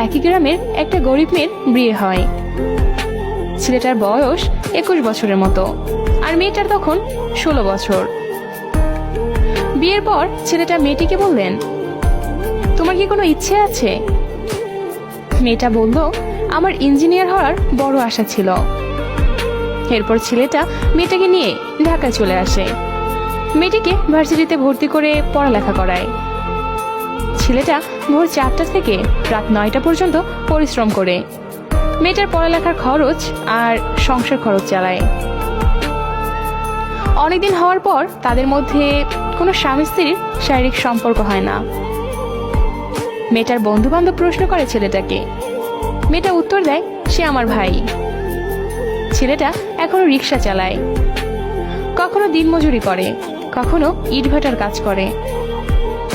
একই গ্রামের একটা গরিব মেয়ের বিয়ে হয়। ছেলেটার বয়স 21 বছরের মতো, আর মেয়েটার তখন 16 বছর। বিয়ের পর ছেলেটা মেয়েটিকে বললেন, তোমার কি কোনো ইচ্ছে আছে? মেয়েটা বলল, আমার ইঞ্জিনিয়ার হওয়ার বড় আশা ছিল। এরপর ছেলেটা মেয়েটাকে নিয়ে ঢাকায় চলে আসে। মেয়েটিকে ভার্সিটিতে ভর্তি করে পড়ালেখা করায়। ছেলেটা ভোর 4টা থেকে রাত 9টা পর্যন্ত পরিশ্রম করে মেয়েটার পড়ালেখার খরচ আর সংসার খরচ চালায়। অনেকদিন হওয়ার পর তাদের মধ্যে কোনো স্বামী স্ত্রীর শারীরিক সম্পর্ক হয় না। মেয়েটার বন্ধু বান্ধব প্রশ্ন করে ছেলেটাকে। মেয়েটা উত্তর দেয়, সে আমার ভাই। ছেলেটা এখনো রিক্সা চালায়, কখনো দিনমজুরি করে, কখনো ইটভাটার কাজ করে,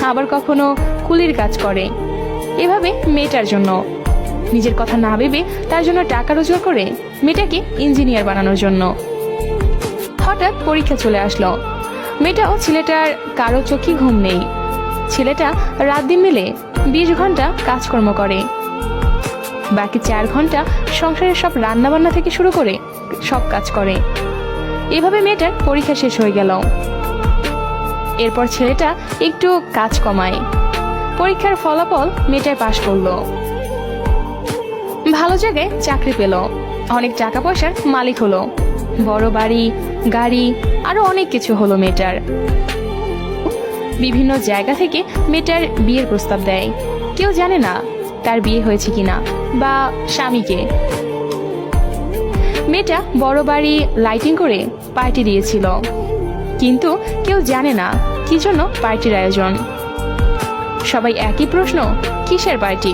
আবার কখনো কুলির কাজ করে। এভাবে মেয়েটার জন্য, নিজের কথা না ভেবে তার জন্য টাকা রোজগার করে মেয়েটাকে ইঞ্জিনিয়ার বানানোর জন্য। হঠাৎ পরীক্ষা চলে আসলো। মেয়েটা ও ছেলেটার কারো চোখে ঘুম নেই। ছেলেটা রাত দিন মিলে 20 ঘন্টা কাজকর্ম করে, বাকি 4 ঘন্টা সংসারের সব রান্নাবান্না থেকে শুরু করে সব কাজ করে। এভাবে মেয়েটার পরীক্ষা শেষ হয়ে গেল। এরপর ছেলেটা একটু কাজ কমায়। পরীক্ষার ফলাফল মেয়েটায় পাশ করলো, ভালো জায়গায় চাকরি পেল, অনেক টাকা পয়সার মালিক হলো, বড় বাড়ি, গাড়ি, আরো অনেক কিছু হলো মেয়েটার। বিভিন্ন জায়গা থেকে মেয়েটার বিয়ের প্রস্তাব দেয়। কেউ জানে না তার বিয়ে হয়েছে কিনা বা স্বামীকে। মেয়েটা বড় বাড়ি লাইটিং করে পার্টি দিয়েছিল, কিন্তু কেউ জানে না কি জন্য পার্টির আয়োজন। সবাই একই প্রশ্ন, কিসের পার্টি?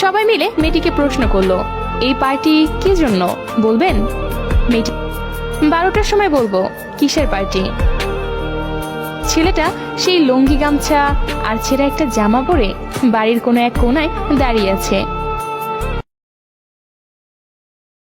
সবাই মিলে মেয়েটিকে প্রশ্ন করলো, এই পার্টি কি জন্য বলবেন? মেয়েটি 12টার সময় বলবো। কিসের পার্টি? ছেলেটা সেই লুঙ্গি গামছা আর ছেঁড়া একটা জামা পরে বাড়ির কোনো এক কোনায় দাঁড়িয়ে আছে।